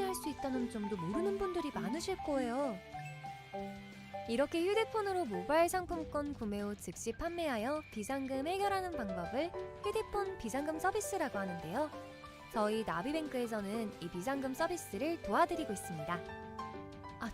판매할 수 있다는 점도 모르는 분들이 많으실 거예요. 이렇게 휴대폰으로 모바일 상품권 구매 후 즉시 판매하여 비상금 해결하는 방법을 휴대폰 비상금 서비스라고 하는데요. 저희 나비뱅크에서는 이 비상금 서비스를 도와드리고 있습니다.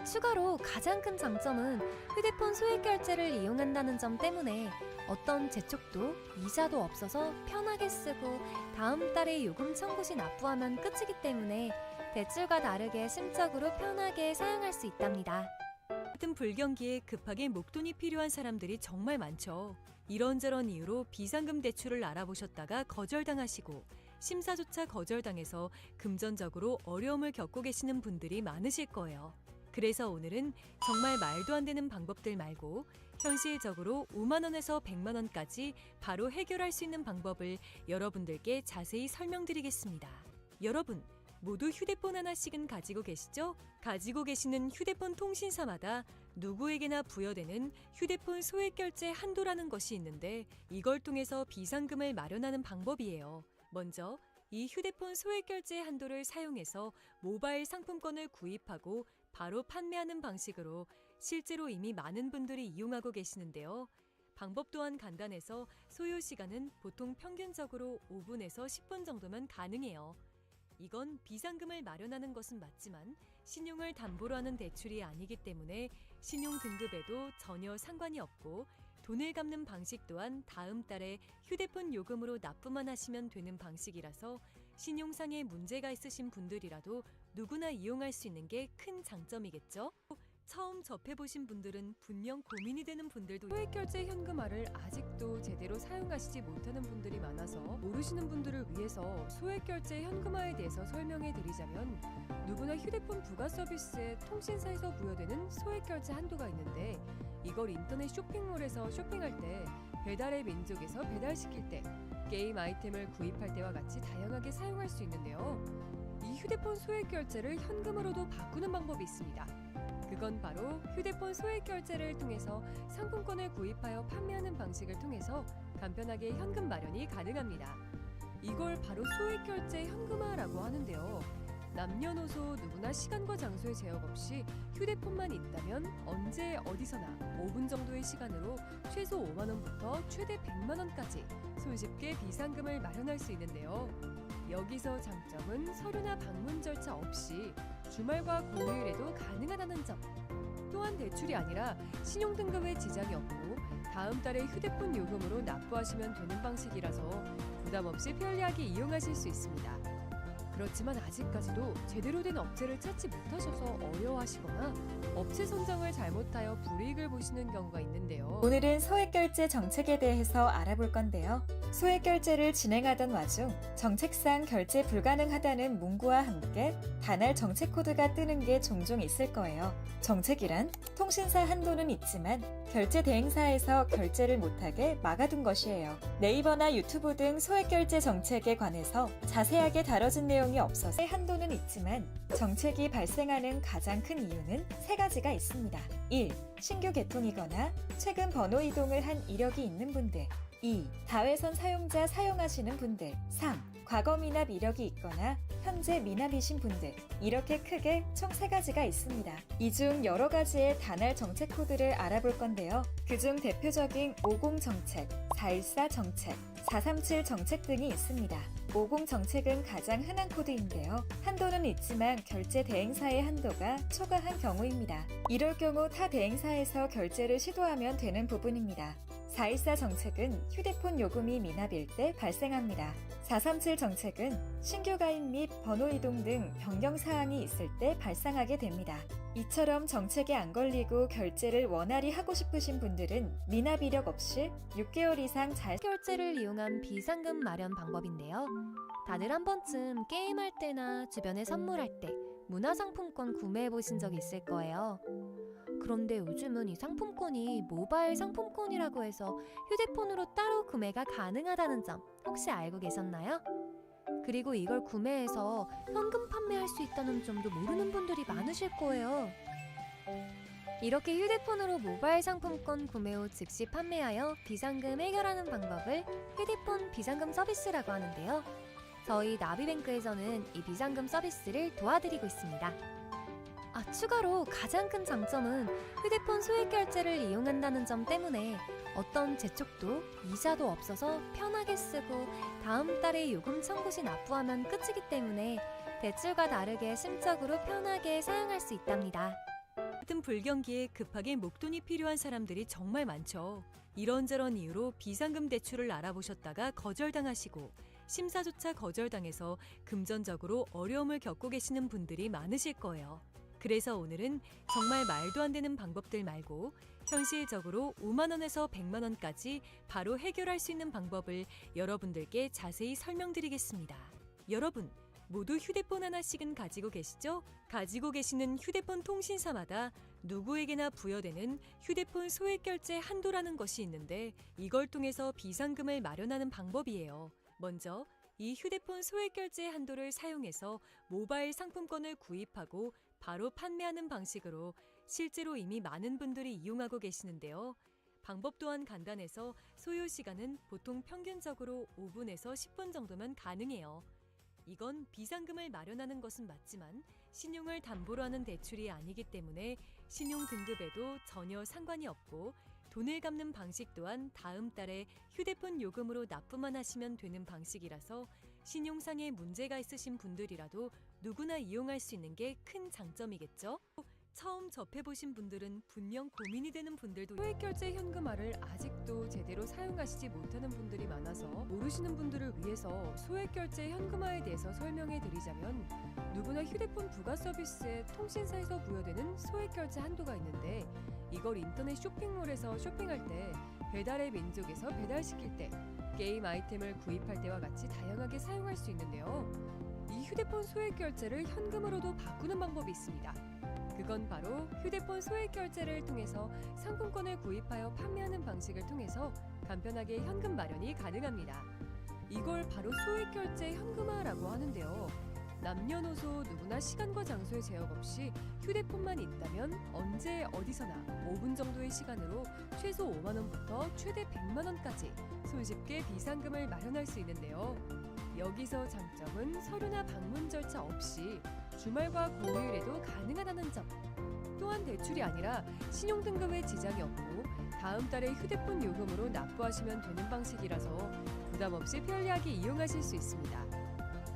추가로 가장 큰 장점은 휴대폰 소액 결제를 이용한다는 점 때문에 어떤 재촉도 이자도 없어서 편하게 쓰고 다음 달에 요금 청구 시 납부하면 끝이기 때문에 대출과 다르게 심적으로 편하게 사용할 수 있답니다. 같은 불경기에 급하게 목돈이 필요한 사람들이 정말 많죠. 이런저런 이유로 비상금 대출을 알아보셨다가 거절당하시고 심사조차 거절당해서 금전적으로 어려움을 겪고 계시는 분들이 많으실 거예요. 그래서 오늘은 정말 말도 안 되는 방법들 말고 현실적으로 5만 원에서 100만 원까지 바로 해결할 수 있는 방법을 여러분들께 자세히 설명드리겠습니다. 여러분, 모두 휴대폰 하나씩은 가지고 계시죠? 가지고 계시는 휴대폰 통신사마다 누구에게나 부여되는 휴대폰 소액 결제 한도라는 것이 있는데 이걸 통해서 비상금을 마련하는 방법이에요. 먼저 이 휴대폰 소액 결제 한도를 사용해서 모바일 상품권을 구입하고 바로 판매하는 방식으로 실제로 이미 많은 분들이 이용하고 계시는데요. 방법 또한 간단해서 소요 시간은 보통 평균적으로 5분에서 10분 정도면 가능해요. 이건 비상금을 마련하는 것은 맞지만 신용을 담보로 하는 대출이 아니기 때문에 신용 등급에도 전혀 상관이 없고 돈을 갚는 방식 또한 다음 달에 휴대폰 요금으로 납부만 하시면 되는 방식이라서 신용상의 문제가 있으신 분들이라도 누구나 이용할 수 있는 게 큰 장점이겠죠? 처음 접해보신 분들은 분명 고민이 되는 분들도 소액결제 현금화를 아직도 제대로 사용하시지 못하는 분들이 많아서 모르시는 분들을 위해서 소액결제 현금화에 대해서 설명해 드리자면 누구나 휴대폰 부가 서비스에 통신사에서 부여되는 소액결제 한도가 있는데 이걸 인터넷 쇼핑몰에서 쇼핑할 때 배달의 민족에서 배달시킬 때 게임 아이템을 구입할 때와 같이 다양하게 사용할 수 있는데요. 이 휴대폰 소액결제를 현금으로도 바꾸는 방법이 있습니다. 그건 바로 휴대폰 소액 결제를 통해서 상품권을 구입하여 판매하는 방식을 통해서 간편하게 현금 마련이 가능합니다. 이걸 바로 소액 결제 현금화라고 하는데요. 남녀노소 누구나 시간과 장소에 제약 없이 휴대폰만 있다면 언제 어디서나 5분 정도의 시간으로 최소 5만 원부터 최대 100만 원까지 손쉽게 비상금을 마련할 수 있는데요. 여기서 장점은 서류나 방문 절차 없이 주말과 공휴일에도 가능하다는 점. 또한 대출이 아니라 신용등급에 지장이 없고 다음 달에 휴대폰 요금으로 납부하시면 되는 방식이라서 부담 없이 편리하게 이용하실 수 있습니다. 그렇지만 아직까지도 제대로 된 업체를 찾지 못하셔서 어려워하시거나 업체 선정을 잘못하여 불이익을 보시는 경우가 있는데요. 오늘은 소액결제 정책에 대해서 알아볼 건데요. 소액결제를 진행하던 와중 정책상 결제 불가능하다는 문구와 함께 단할 정책 코드가 뜨는 게 종종 있을 거예요. 정책이란 통신사 한도는 있지만 결제 대행사에서 결제를 못하게 막아둔 것이에요. 네이버나 유튜브 등 소액결제 정책에 관해서 자세하게 다뤄진 내용이 없어서 한도는 있지만 정책이 발생하는 가장 큰 이유는 세 가지가 있습니다. 1. 신규 개통이거나 최근 번호 이동을 한 이력이 있는 분들. 2. 다회선 사용자 사용하시는 분들. 3. 과거 미납 이력이 있거나 현재 미납이신 분들. 이렇게 크게 총 3가지가 있습니다. 이 중 여러 가지의 단할 정책 코드를 알아볼 건데요. 그중 대표적인 50 정책, 414 정책, 437 정책 등이 있습니다. 50 정책은 가장 흔한 코드인데요. 한도는 있지만 결제 대행사의 한도가 초과한 경우입니다. 이럴 경우 타 대행사에서 결제를 시도하면 되는 부분입니다. 414 정책은 휴대폰 요금이 미납일 때 발생합니다. 437 정책은 신규 가입 및 번호 이동 등 변경 사항이 있을 때 발생하게 됩니다. 이처럼 정책에 안 걸리고 결제를 원활히 하고 싶으신 분들은 미납 이력 없이 6개월 이상 잘 결제를 이용한 비상금 마련 방법인데요. 다들 한 번쯤 게임할 때나 주변에 선물할 때 문화상품권 구매해 보신 적 있을 거예요. 그런데 요즘은 이 상품권이 모바일 상품권이라고 해서 휴대폰으로 따로 구매가 가능하다는 점 혹시 알고 계셨나요? 그리고 이걸 구매해서 현금 판매할 수 있다는 점도 모르는 분들이 많으실 거예요. 이렇게 휴대폰으로 모바일 상품권 구매 후 즉시 판매하여 비상금 해결하는 방법을 휴대폰 비상금 서비스라고 하는데요. 저희 나비뱅크에서는 이 비상금 서비스를 도와드리고 있습니다. 추가로 가장 큰 장점은 휴대폰 소액 결제를 이용한다는 점 때문에 어떤 재촉도 이자도 없어서 편하게 쓰고 다음 달에 요금 청구 시 납부하면 끝이기 때문에 대출과 다르게 심적으로 편하게 사용할 수 있답니다. 같은 불경기에 급하게 목돈이 필요한 사람들이 정말 많죠. 이런저런 이유로 비상금 대출을 알아보셨다가 거절당하시고 심사조차 거절당해서 금전적으로 어려움을 겪고 계시는 분들이 많으실 거예요. 그래서 오늘은 정말 말도 안 되는 방법들 말고 현실적으로 5만 원에서 100만 원까지 바로 해결할 수 있는 방법을 여러분들께 자세히 설명드리겠습니다. 여러분, 모두 휴대폰 하나씩은 가지고 계시죠? 가지고 계시는 휴대폰 통신사마다 누구에게나 부여되는 휴대폰 소액 결제 한도라는 것이 있는데 이걸 통해서 비상금을 마련하는 방법이에요. 먼저 이 휴대폰 소액 결제 한도를 사용해서 모바일 상품권을 구입하고 바로 판매하는 방식으로 실제로 이미 많은 분들이 이용하고 계시는데요. 방법 또한 간단해서 소요 시간은 보통 평균적으로 5분에서 10분 정도면 가능해요. 이건 비상금을 마련하는 것은 맞지만 신용을 담보로 하는 대출이 아니기 때문에 신용 등급에도 전혀 상관이 없고 돈을 갚는 방식 또한 다음 달에 휴대폰 요금으로 납부만 하시면 되는 방식이라서 신용상의 문제가 있으신 분들이라도 누구나 이용할 수 있는 게 큰 장점이겠죠? 처음 접해보신 분들은 분명 고민이 되는 분들도 소액 결제 현금화를 아직도 제대로 사용하시지 못하는 분들이 많아서 모르시는 분들을 위해서 소액 결제 현금화에 대해서 설명해 드리자면 누구나 휴대폰 부가 서비스에 통신사에서 부여되는 소액 결제 한도가 있는데 이걸 인터넷 쇼핑몰에서 쇼핑할 때 배달의 민족에서 배달시킬 때 게임 아이템을 구입할 때와 같이 다양하게 사용할 수 있는데요. 이 휴대폰 소액 결제를 현금으로도 바꾸는 방법이 있습니다. 그건 바로 휴대폰 소액 결제를 통해서 상품권을 구입하여 판매하는 방식을 통해서 간편하게 현금 마련이 가능합니다. 이걸 바로 소액 결제 현금화라고 하는데요. 남녀노소 누구나 시간과 장소의 제약 없이 휴대폰만 있다면 언제 어디서나 5분 정도의 시간으로 최소 5만 원부터 최대 100만 원까지 손쉽게 비상금을 마련할 수 있는데요. 여기서 장점은 서류나 방문 절차 없이 주말과 공휴일에도 가능하다는 점. 또한 대출이 아니라 신용 등급에 지장이 없고 다음 달에 휴대폰 요금으로 납부하시면 되는 방식이라서 부담 없이 편리하게 이용하실 수 있습니다.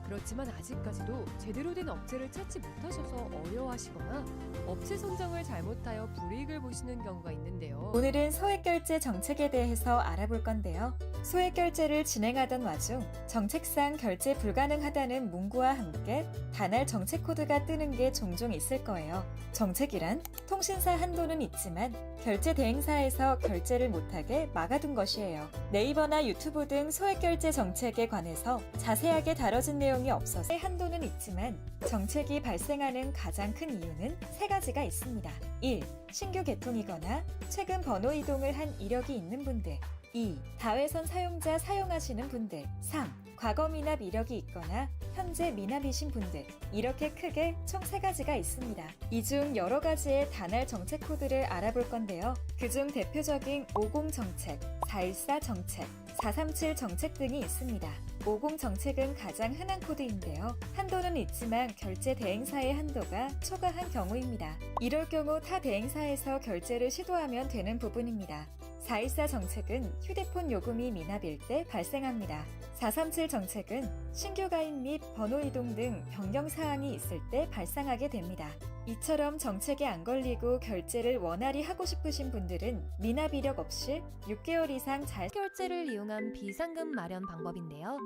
그렇지만 아직까지도 제대로 된 업체를 찾지 못하셔서 어려워하시거나 업체 선정을 잘못하여 불이익을 보시는 경우가 있는데요. 오늘은 소액결제 정책에 대해서 알아볼 건데요. 소액결제를 진행하던 와중 정책상 결제 불가능하다는 문구와 함께 단할 정책 코드가 뜨는 게 종종 있을 거예요. 정책이란 통신사 한도는 있지만 결제 대행사에서 결제를 못하게 막아둔 것이에요. 네이버나 유튜브 등 소액결제 정책에 관해서 자세하게 다뤄진 내용이 없어서 한도는 있지만 정책이 발생하는 가장 큰 이유는 세 가지가 있습니다. 1. 신규 개통이거나 최근 번호 이동을 한 이력이 있는 분들. 2. 다회선 사용자 사용하시는 분들. 3. 과거 미납 이력이 있거나 현재 미납이신 분들. 이렇게 크게 총 3가지가 있습니다. 이 중 여러 가지의 단할 정책 코드를 알아볼 건데요. 그중 대표적인 50 정책, 414 정책, 437 정책 등이 있습니다. 50 정책은 가장 흔한 코드인데요. 한도는 있지만 결제 대행사의 한도가 초과한 경우입니다. 이럴 경우 타 대행사에서 결제를 시도하면 되는 부분입니다. 414 정책은 휴대폰 요금이 미납일 때 발생합니다. 437 정책은 신규 가입 및 번호 이동 등 변경 사항이 있을 때 발생하게 됩니다. 이처럼 정책에 안 걸리고 결제를 원활히 하고 싶으신 분들은 미납 이력 없이 6개월 이상 잘 결제를 이용한 비상금 마련 방법인데요.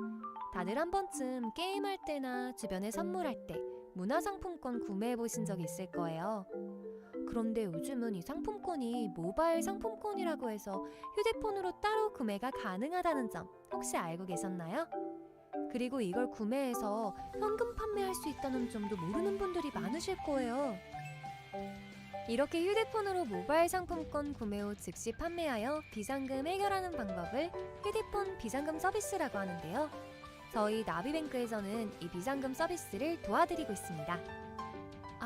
다들 한 번쯤 게임할 때나 주변에 선물할 때 문화상품권 구매해 보신 적 있을 거예요. 그런데 요즘은 이 상품권이 모바일 상품권이라고 해서 휴대폰으로 따로 구매가 가능하다는 점 혹시 알고 계셨나요? 그리고 이걸 구매해서 현금 판매할 수 있다는 점도 모르는 분들이 많으실 거예요. 이렇게 휴대폰으로 모바일 상품권 구매 후 즉시 판매하여 비상금 해결하는 방법을 휴대폰 비상금 서비스라고 하는데요. 저희 나비뱅크에서는 이 비상금 서비스를 도와드리고 있습니다.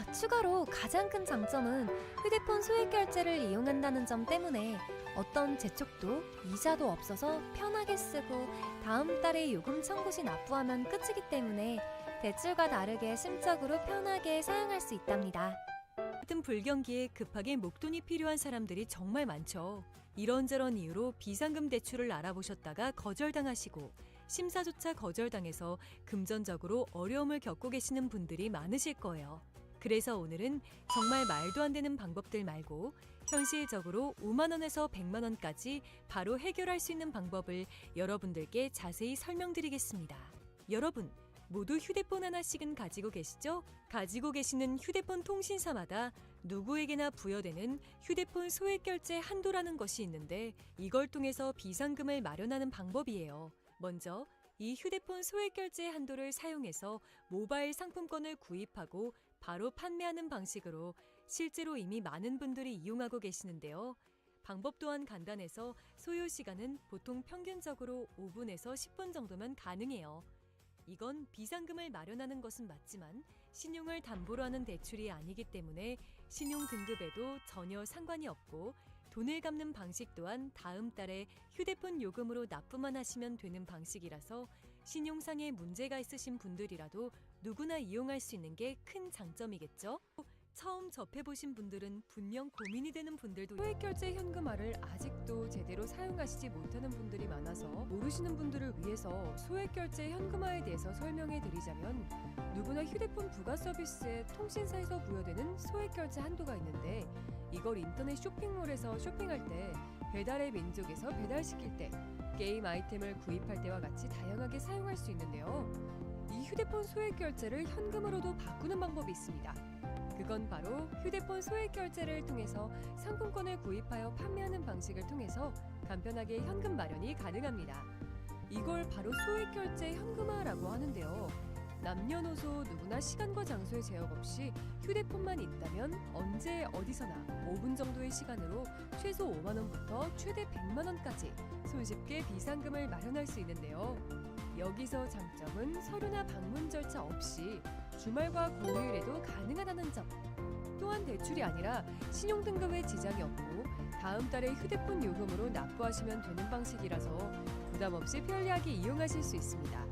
추가로 가장 큰 장점은 휴대폰 소액 결제를 이용한다는 점 때문에 어떤 재촉도 이자도 없어서 편하게 쓰고 다음 달에 요금 청구 시 납부하면 끝이기 때문에 대출과 다르게 심적으로 편하게 사용할 수 있답니다. 같은 불경기에 급하게 목돈이 필요한 사람들이 정말 많죠. 이런저런 이유로 비상금 대출을 알아보셨다가 거절당하시고 심사조차 거절당해서 금전적으로 어려움을 겪고 계시는 분들이 많으실 거예요. 그래서 오늘은 정말 말도 안 되는 방법들 말고 현실적으로 5만 원에서 100만 원까지 바로 해결할 수 있는 방법을 여러분들께 자세히 설명드리겠습니다. 여러분, 모두 휴대폰 하나씩은 가지고 계시죠? 가지고 계시는 휴대폰 통신사마다 누구에게나 부여되는 휴대폰 소액 결제 한도라는 것이 있는데 이걸 통해서 비상금을 마련하는 방법이에요. 먼저 이 휴대폰 소액 결제 한도를 사용해서 모바일 상품권을 구입하고 바로 판매하는 방식으로 실제로 이미 많은 분들이 이용하고 계시는데요. 방법 또한 간단해서 소요 시간은 보통 평균적으로 5분에서 10분 정도면 가능해요. 이건 비상금을 마련하는 것은 맞지만 신용을 담보로 하는 대출이 아니기 때문에 신용 등급에도 전혀 상관이 없고 돈을 갚는 방식 또한 다음 달에 휴대폰 요금으로 납부만 하시면 되는 방식이라서 신용상의 문제가 있으신 분들이라도 누구나 이용할 수 있는 게 큰 장점이겠죠? 처음 접해보신 분들은 분명 고민이 되는 분들도 소액 결제 현금화를 아직도 제대로 사용하시지 못하는 분들이 많아서 모르시는 분들을 위해서 소액 결제 현금화에 대해서 설명해 드리자면 누구나 휴대폰 부가 서비스에 통신사에서 부여되는 소액 결제 한도가 있는데 이걸 인터넷 쇼핑몰에서 쇼핑할 때 배달의 민족에서 배달시킬 때 게임 아이템을 구입할 때와 같이 다양하게 사용할 수 있는데요. 이 휴대폰 소액 결제를 현금으로도 바꾸는 방법이 있습니다. 그건 바로 휴대폰 소액 결제를 통해서 상품권을 구입하여 판매하는 방식을 통해서 간편하게 현금 마련이 가능합니다. 이걸 바로 소액 결제 현금화라고 하는데요. 남녀노소 누구나 시간과 장소의 제약 없이 휴대폰만 있다면 언제 어디서나 5분 정도의 시간으로 최소 5만 원부터 최대 100만 원까지 손쉽게 비상금을 마련할 수 있는데요. 여기서 장점은 서류나 방문 절차 없이 주말과 공휴일에도 가능하다는 점. 또한 대출이 아니라 신용 등급에 지장이 없고 다음 달에 휴대폰 요금으로 납부하시면 되는 방식이라서 부담 없이 편리하게 이용하실 수 있습니다.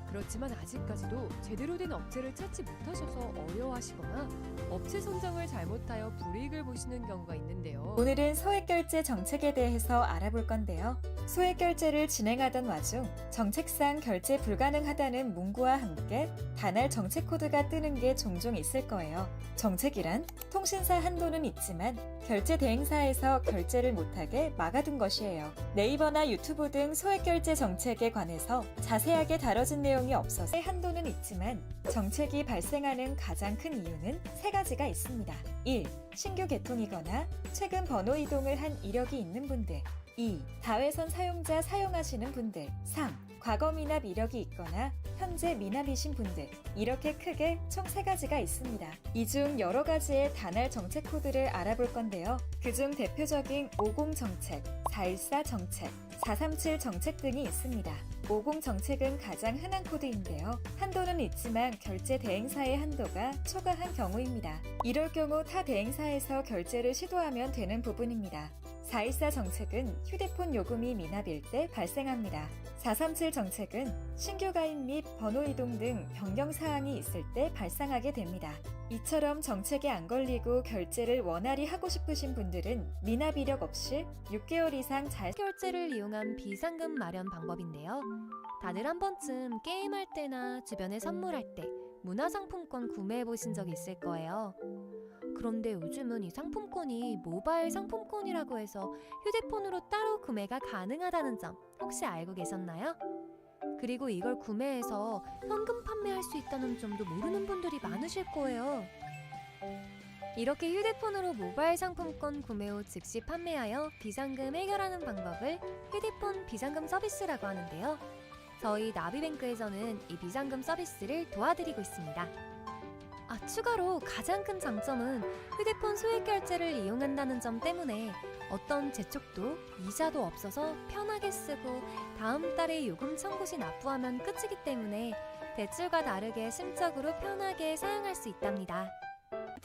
그렇지만 아직까지도 제대로 된 업체를 찾지 못하셔서 어려워하시거나 업체 선정을 잘못하여 불이익을 보시는 경우가 있는데요. 오늘은 소액 결제 정책에 대해서 알아볼 건데요. 소액 결제를 진행하던 와중 정책상 결제 불가능하다는 문구와 함께 단할 정책 코드가 뜨는 게 종종 있을 거예요. 정책이란 통신사 한도는 있지만 결제 대행사에서 결제를 못하게 막아둔 것이에요. 네이버나 유튜브 등 소액 결제 정책에 관해서 자세하게 다뤄진 내용이 없어서 한도는 있지만 정책이 발생하는 가장 큰 이유는 세 가지가 있습니다. 1. 신규 개통이거나 최근 번호 이동을 한 이력이 있는 분들. 2. 다회선 사용자 사용하시는 분들. 3. 과거 미납 이력이 있거나 현재 미납이신 분들. 이렇게 크게 총 3가지가 있습니다. 이 중 여러 가지의 단할 정책 코드를 알아볼 건데요. 그중 대표적인 50 정책, 414 정책, 437 정책 등이 있습니다. 50 정책은 가장 흔한 코드인데요. 한도는 있지만 결제 대행사의 한도가 초과한 경우입니다. 이럴 경우 타 대행사에서 결제를 시도하면 되는 부분입니다. 414 정책은 휴대폰 요금이 미납일 때 발생합니다. 437 정책은 신규 가입 및 번호 이동 등 변경 사항이 있을 때 발생하게 됩니다. 이처럼 정책에 안 걸리고 결제를 원활히 하고 싶으신 분들은 미납 이력 없이 6개월 이상 잘 결제를 이용한 비상금 마련 방법인데요. 다들 한 번쯤 게임할 때나 주변에 선물할 때 문화상품권 구매해 보신 적 있을 거예요. 그런데 요즘은 이 상품권이 모바일 상품권이라고 해서 휴대폰으로 따로 구매가 가능하다는 점 혹시 알고 계셨나요? 그리고 이걸 구매해서 현금 판매할 수 있다는 점도 모르는 분들이 많으실 거예요. 이렇게 휴대폰으로 모바일 상품권 구매 후 즉시 판매하여 비상금 해결하는 방법을 휴대폰 비상금 서비스라고 하는데요. 저희 나비뱅크에서는 이 비상금 서비스를 도와드리고 있습니다. 추가로 가장 큰 장점은 휴대폰 소액 결제를 이용한다는 점 때문에 어떤 재촉도 이자도 없어서 편하게 쓰고 다음 달에 요금 청구 시 납부하면 끝이기 때문에 대출과 다르게 심적으로 편하게 사용할 수 있답니다.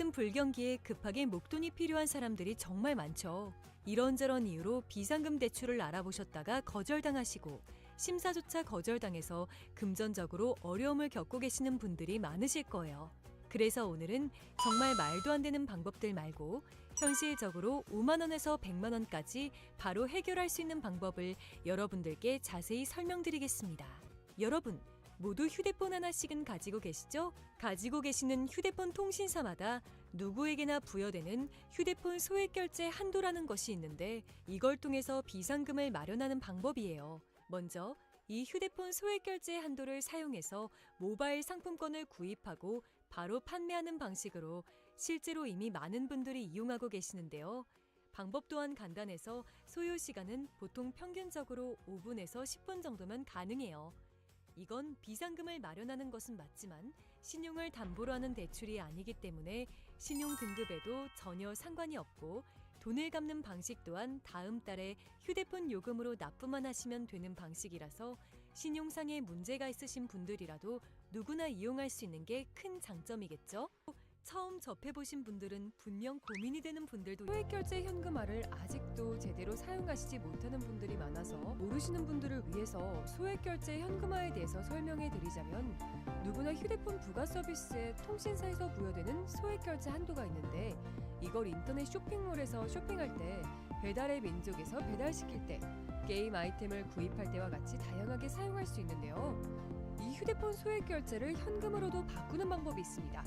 같은 불경기에 급하게 목돈이 필요한 사람들이 정말 많죠. 이런저런 이유로 비상금 대출을 알아보셨다가 거절당하시고 심사조차 거절당해서 금전적으로 어려움을 겪고 계시는 분들이 많으실 거예요. 그래서 오늘은 정말 말도 안 되는 방법들 말고 현실적으로 5만 원에서 100만 원까지 바로 해결할 수 있는 방법을 여러분들께 자세히 설명드리겠습니다. 여러분, 모두 휴대폰 하나씩은 가지고 계시죠? 가지고 계시는 휴대폰 통신사마다 누구에게나 부여되는 휴대폰 소액결제 한도라는 것이 있는데 이걸 통해서 비상금을 마련하는 방법이에요. 먼저 이 휴대폰 소액결제 한도를 사용해서 모바일 상품권을 구입하고 바로 판매하는 방식으로 실제로 이미 많은 분들이 이용하고 계시는데요. 방법 또한 간단해서 소요 시간은 보통 평균적으로 5분에서 10분 정도면 가능해요. 이건 비상금을 마련하는 것은 맞지만 신용을 담보로 하는 대출이 아니기 때문에 신용 등급에도 전혀 상관이 없고 돈을 갚는 방식 또한 다음 달에 휴대폰 요금으로 납부만 하시면 되는 방식이라서 신용상의 문제가 있으신 분들이라도 누구나 이용할 수 있는 게 큰 장점이겠죠? 처음 접해보신 분들은 분명 고민이 되는 분들도 소액결제 현금화를 아직도 제대로 사용하시지 못하는 분들이 많아서 모르시는 분들을 위해서 소액결제 현금화에 대해서 설명해 드리자면 누구나 휴대폰 부가 서비스에 통신사에서 부여되는 소액결제 한도가 있는데 이걸 인터넷 쇼핑몰에서 쇼핑할 때 배달의 민족에서 배달시킬 때 게임 아이템을 구입할 때와 같이 다양하게 사용할 수 있는데요. 이 휴대폰 소액결제를 현금으로도 바꾸는 방법이 있습니다.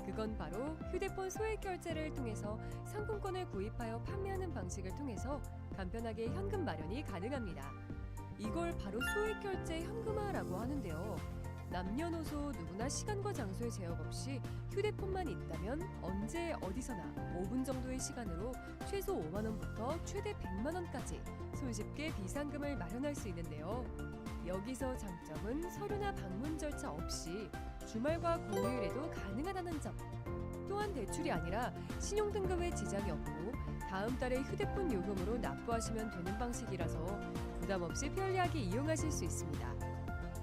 그건 바로 휴대폰 소액결제를 통해서 상품권을 구입하여 판매하는 방식을 통해서 간편하게 현금 마련이 가능합니다. 이걸 바로 소액결제 현금화라고 하는데요. 남녀노소 누구나 시간과 장소의 제약 없이 휴대폰만 있다면 언제 어디서나 5분 정도의 시간으로 최소 5만 원부터 최대 100만 원까지 손쉽게 비상금을 마련할 수 있는데요. 여기서 장점은 서류나 방문 절차 없이 주말과 공휴일에도 가능하다는 점. 또한 대출이 아니라 신용등급에 지장이 없고 다음 달에 휴대폰 요금으로 납부하시면 되는 방식이라서 부담 없이 편리하게 이용하실 수 있습니다.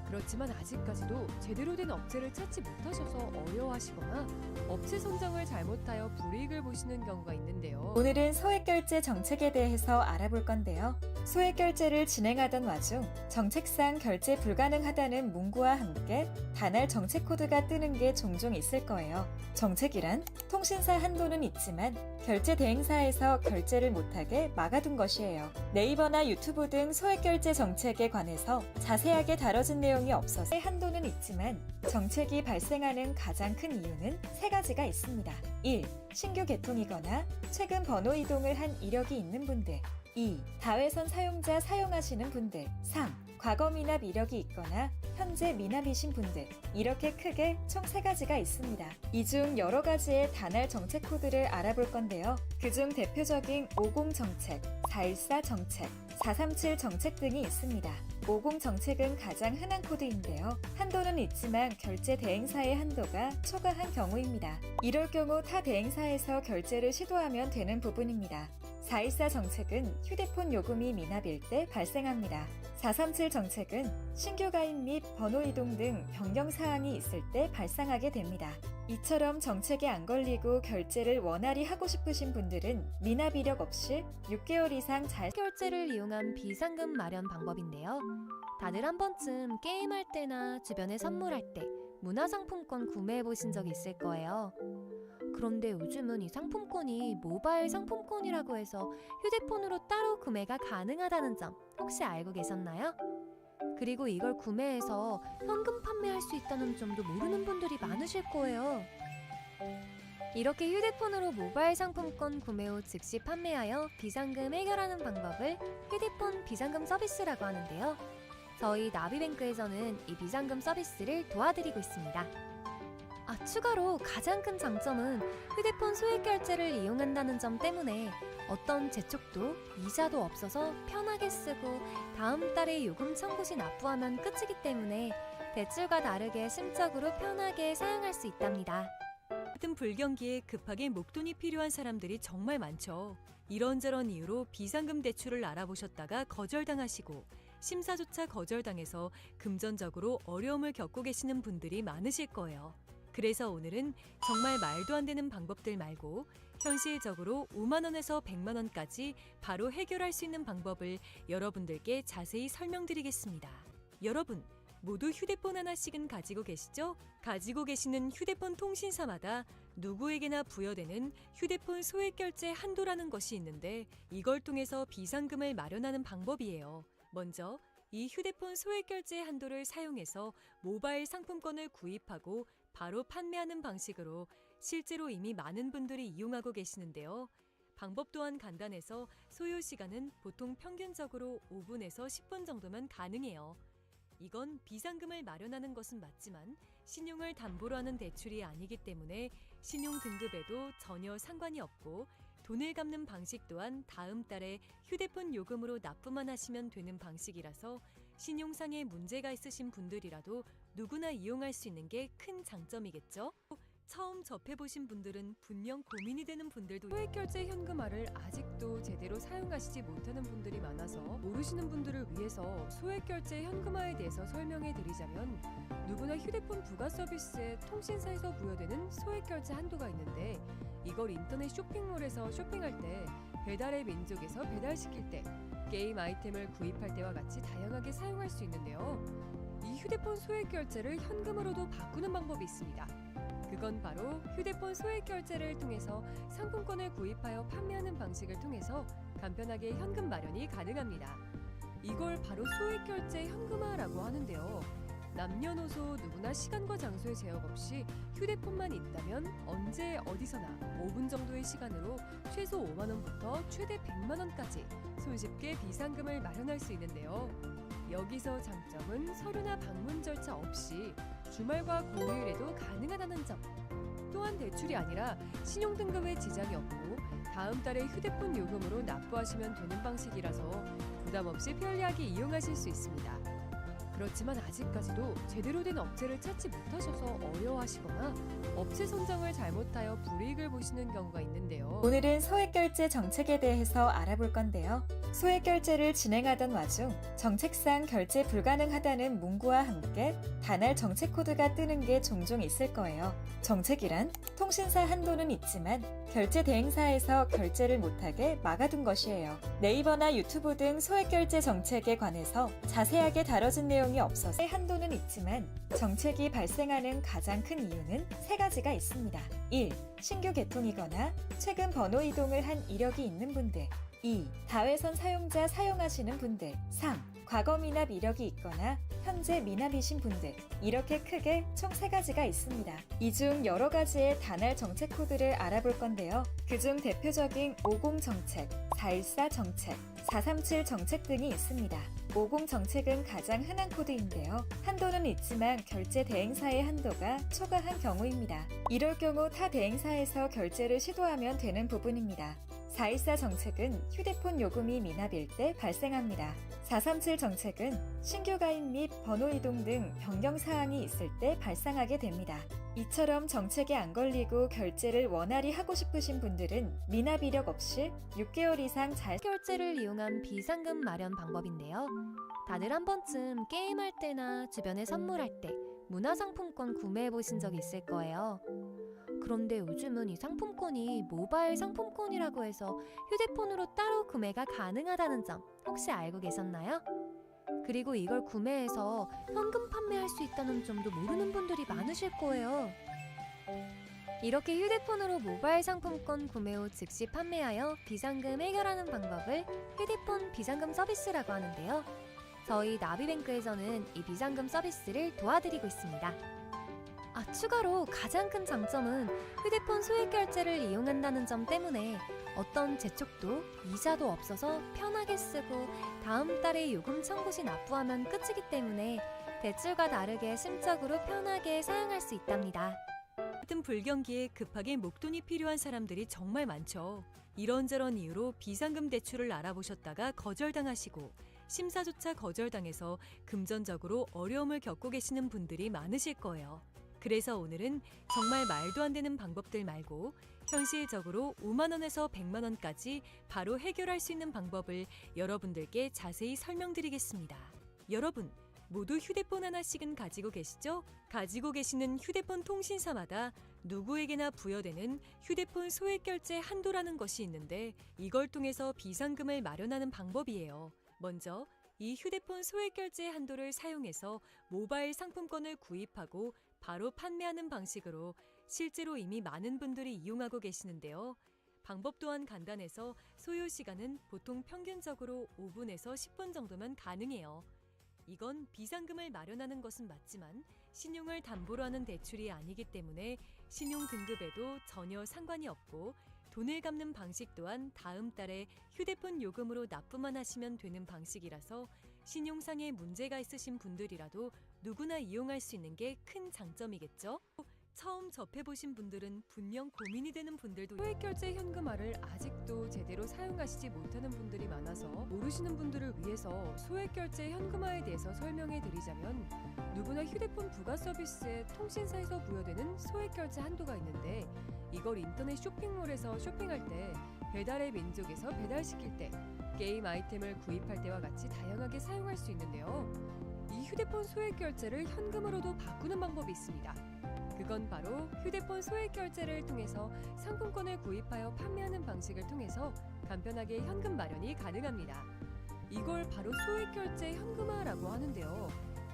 그렇지만 아직까지도 제대로 된 업체를 찾지 못하셔서 어려워하시거나 업체 선정을 잘못하여 불이익을 보시는 경우가 있는데요. 오늘은 소액결제 정책에 대해서 알아볼 건데요. 소액결제를 진행하던 와중 정책상 결제 불가능하다는 문구와 함께 단할 정책 코드가 뜨는 게 종종 있을 거예요. 정책이란 통신사 한도는 있지만 결제 대행사에서 결제를 못하게 막아둔 것이에요. 네이버나 유튜브 등 소액결제 정책에 관해서 자세하게 다뤄진 내용이 없어서 한도는 있지만 정책이 발생하는 가장 큰 이유는 세 가지가 있습니다. 1. 신규 개통이거나 최근 번호 이동을 한 이력이 있는 분들. 2. 다회선 사용자 사용하시는 분들. 3. 과거 미납 이력이 있거나 현재 미납이신 분들. 이렇게 크게 총 3가지가 있습니다. 이 중 여러 가지의 단할 정책 코드를 알아볼 건데요. 그중 대표적인 50 정책, 414 정책, 437 정책 등이 있습니다. 50 정책은 가장 흔한 코드인데요. 한도는 있지만 결제 대행사의 한도가 초과한 경우입니다. 이럴 경우 타 대행사에서 결제를 시도하면 되는 부분입니다. 414 정책은 휴대폰 요금이 미납일 때 발생합니다. 437 정책은 신규 가입 및 번호 이동 등 변경 사항이 있을 때 발생하게 됩니다. 이처럼 정책에 안 걸리고 결제를 원활히 하고 싶으신 분들은 미납 이력 없이 6개월 이상 잘 결제를 이용한 비상금 마련 방법인데요. 다들 한 번쯤 게임할 때나 주변에 선물할 때 문화상품권 구매해 보신 적 있을 거예요. 그런데 요즘은 이 상품권이 모바일 상품권이라고 해서 휴대폰으로 따로 구매가 가능하다는 점 혹시 알고 계셨나요? 그리고 이걸 구매해서 현금 판매할 수 있다는 점도 모르는 분들이 많으실 거예요. 이렇게 휴대폰으로 모바일 상품권 구매 후 즉시 판매하여 비상금 해결하는 방법을 휴대폰 비상금 서비스라고 하는데요. 저희 나비뱅크에서는 이 비상금 서비스를 도와드리고 있습니다. 추가로 가장 큰 장점은 휴대폰 소액결제를 이용한다는 점 때문에 어떤 재촉도 이자도 없어서 편하게 쓰고 다음 달에 요금 청구 시 납부하면 끝이기 때문에 대출과 다르게 심적으로 편하게 사용할 수 있답니다. 같은 불경기에 급하게 목돈이 필요한 사람들이 정말 많죠. 이런저런 이유로 비상금 대출을 알아보셨다가 거절당하시고 심사조차 거절당해서 금전적으로 어려움을 겪고 계시는 분들이 많으실 거예요. 그래서 오늘은 정말 말도 안 되는 방법들 말고 현실적으로 5만 원에서 100만 원까지 바로 해결할 수 있는 방법을 여러분들께 자세히 설명드리겠습니다. 여러분, 모두 휴대폰 하나씩은 가지고 계시죠? 가지고 계시는 휴대폰 통신사마다 누구에게나 부여되는 휴대폰 소액 결제 한도라는 것이 있는데 이걸 통해서 비상금을 마련하는 방법이에요. 먼저 이 휴대폰 소액 결제 한도를 사용해서 모바일 상품권을 구입하고 바로 판매하는 방식으로 실제로 이미 많은 분들이 이용하고 계시는데요. 방법 또한 간단해서 소요 시간은 보통 평균적으로 5분에서 10분 정도면 가능해요. 이건 비상금을 마련하는 것은 맞지만 신용을 담보로 하는 대출이 아니기 때문에 신용 등급에도 전혀 상관이 없고 돈을 갚는 방식 또한 다음 달에 휴대폰 요금으로 납부만 하시면 되는 방식이라서 신용상의 문제가 있으신 분들이라도 누구나 이용할 수 있는 게 큰 장점이겠죠? 처음 접해보신 분들은 분명 고민이 되는 분들도 소액결제 현금화를 아직도 제대로 사용하시지 못하는 분들이 많아서 모르시는 분들을 위해서 소액결제 현금화에 대해서 설명해 드리자면 누구나 휴대폰 부가 서비스에 통신사에서 부여되는 소액결제 한도가 있는데 이걸 인터넷 쇼핑몰에서 쇼핑할 때 배달의 민족에서 배달시킬 때 게임 아이템을 구입할 때와 같이 다양하게 사용할 수 있는데요. 이 휴대폰 소액결제를 현금으로도 바꾸는 방법이 있습니다. 그건 바로 휴대폰 소액 결제를 통해서 상품권을 구입하여 판매하는 방식을 통해서 간편하게 현금 마련이 가능합니다. 이걸 바로 소액 결제 현금화라고 하는데요. 남녀노소 누구나 시간과 장소의 제약 없이 휴대폰만 있다면 언제 어디서나 5분 정도의 시간으로 최소 5만 원부터 최대 100만 원까지 손쉽게 비상금을 마련할 수 있는데요. 여기서 장점은 서류나 방문 절차 없이 주말과 공휴일에도 가능하다는 점. 또한 대출이 아니라 신용등급에 지장이 없고 다음 달에 휴대폰 요금으로 납부하시면 되는 방식이라서 부담 없이 편리하게 이용하실 수 있습니다. 그렇지만 아직까지도 제대로 된 업체를 찾지 못하셔서 어려워하시거나 업체 선정을 잘못하여 불이익을 보시는 경우가 있는데요. 오늘은 소액결제 정책에 대해서 알아볼 건데요. 소액결제를 진행하던 와중 정책상 결제 불가능하다는 문구와 함께 단할 정책 코드가 뜨는 게 종종 있을 거예요. 정책이란 통신사 한도는 있지만 결제 대행사에서 결제를 못하게 막아둔 것이에요. 네이버나 유튜브 등 소액결제 정책에 관해서 자세하게 다뤄진 내용이 없어서 한도는 있지만 정책이 발생하는 가장 큰 이유는 세 가지가 있습니다. 1. 신규 개통이거나 최근 번호 이동을 한 이력이 있는 분들. 2. 다회선 사용자 사용하시는 분들. 3. 과거 미납 이력이 있거나 현재 미납이신 분들. 이렇게 크게 총 3가지가 있습니다. 이 중 여러 가지의 단할 정책 코드를 알아볼 건데요. 그중 대표적인 50 정책, 414 정책, 437 정책 등이 있습니다. 50 정책은 가장 흔한 코드인데요. 한도는 있지만 결제 대행사의 한도가 초과한 경우입니다. 이럴 경우 타 대행사에서 결제를 시도하면 되는 부분입니다. 414 정책은 휴대폰 요금이 미납일 때 발생합니다. 437 정책은 신규 가입 및 번호 이동 등 변경 사항이 있을 때 발생하게 됩니다. 이처럼 정책에 안 걸리고 결제를 원활히 하고 싶으신 분들은 미납 이력 없이 6개월 이상 잘 결제를 이용한 비상금 마련 방법인데요. 다들 한 번쯤 게임할 때나 주변에 선물할 때 문화상품권 구매해 보신 적 있을 거예요. 그런데 요즘은 이 상품권이 모바일 상품권이라고 해서 휴대폰으로 따로 구매가 가능하다는 점 혹시 알고 계셨나요? 그리고 이걸 구매해서 현금 판매할 수 있다는 점도 모르는 분들이 많으실 거예요. 이렇게 휴대폰으로 모바일 상품권 구매 후 즉시 판매하여 비상금 해결하는 방법을 휴대폰 비상금 서비스라고 하는데요. 저희 나비뱅크에서는 이 비상금 서비스를 도와드리고 있습니다. 추가로 가장 큰 장점은 휴대폰 소액 결제를 이용한다는 점 때문에 어떤 재촉도 이자도 없어서 편하게 쓰고 다음 달에 요금 청구 시 납부하면 끝이기 때문에 대출과 다르게 심적으로 편하게 사용할 수 있답니다. 같은 불경기에 급하게 목돈이 필요한 사람들이 정말 많죠. 이런저런 이유로 비상금 대출을 알아보셨다가 거절당하시고 심사조차 거절당해서 금전적으로 어려움을 겪고 계시는 분들이 많으실 거예요. 그래서 오늘은 정말 말도 안 되는 방법들 말고 현실적으로 5만 원에서 100만 원까지 바로 해결할 수 있는 방법을 여러분들께 자세히 설명드리겠습니다. 여러분, 모두 휴대폰 하나씩은 가지고 계시죠? 가지고 계시는 휴대폰 통신사마다 누구에게나 부여되는 휴대폰 소액결제 한도라는 것이 있는데 이걸 통해서 비상금을 마련하는 방법이에요. 먼저 이 휴대폰 소액결제 한도를 사용해서 모바일 상품권을 구입하고 바로 판매하는 방식으로 실제로 이미 많은 분들이 이용하고 계시는데요. 방법 또한 간단해서 소요 시간은 보통 평균적으로 5분에서 10분 정도면 가능해요. 이건 비상금을 마련하는 것은 맞지만 신용을 담보로 하는 대출이 아니기 때문에 신용 등급에도 전혀 상관이 없고 돈을 갚는 방식 또한 다음 달에 휴대폰 요금으로 납부만 하시면 되는 방식이라서 신용상의 문제가 있으신 분들이라도 누구나 이용할 수 있는 게 큰 장점이겠죠? 처음 접해보신 분들은 분명 고민이 되는 분들도 소액결제 현금화를 아직도 제대로 사용하시지 못하는 분들이 많아서 모르시는 분들을 위해서 소액결제 현금화에 대해서 설명해 드리자면 누구나 휴대폰 부가 서비스에 통신사에서 부여되는 소액결제 한도가 있는데 이걸 인터넷 쇼핑몰에서 쇼핑할 때 배달의 민족에서 배달시킬 때 게임 아이템을 구입할 때와 같이 다양하게 사용할 수 있는데요. 이 휴대폰 소액결제를 현금으로도 바꾸는 방법이 있습니다. 그건 바로 휴대폰 소액결제를 통해서 상품권을 구입하여 판매하는 방식을 통해서 간편하게 현금 마련이 가능합니다. 이걸 바로 소액결제 현금화라고 하는데요.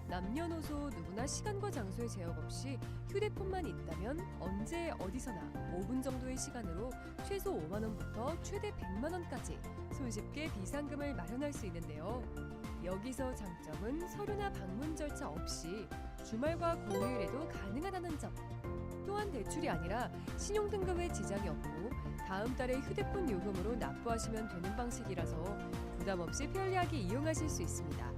남녀노소 누구나 시간과 장소의 제약 없이 휴대폰만 있다면 언제 어디서나 5분 정도의 시간으로 최소 5만 원부터 최대 100만 원까지 손쉽게 비상금을 마련할 수 있는데요. 여기서 장점은 서류나 방문 절차 없이 주말과 공휴일에도 가능하다는 점. 또한 대출이 아니라 신용등급에 지장이 없고 다음 달에 휴대폰 요금으로 납부하시면 되는 방식이라서 부담 없이 편리하게 이용하실 수 있습니다.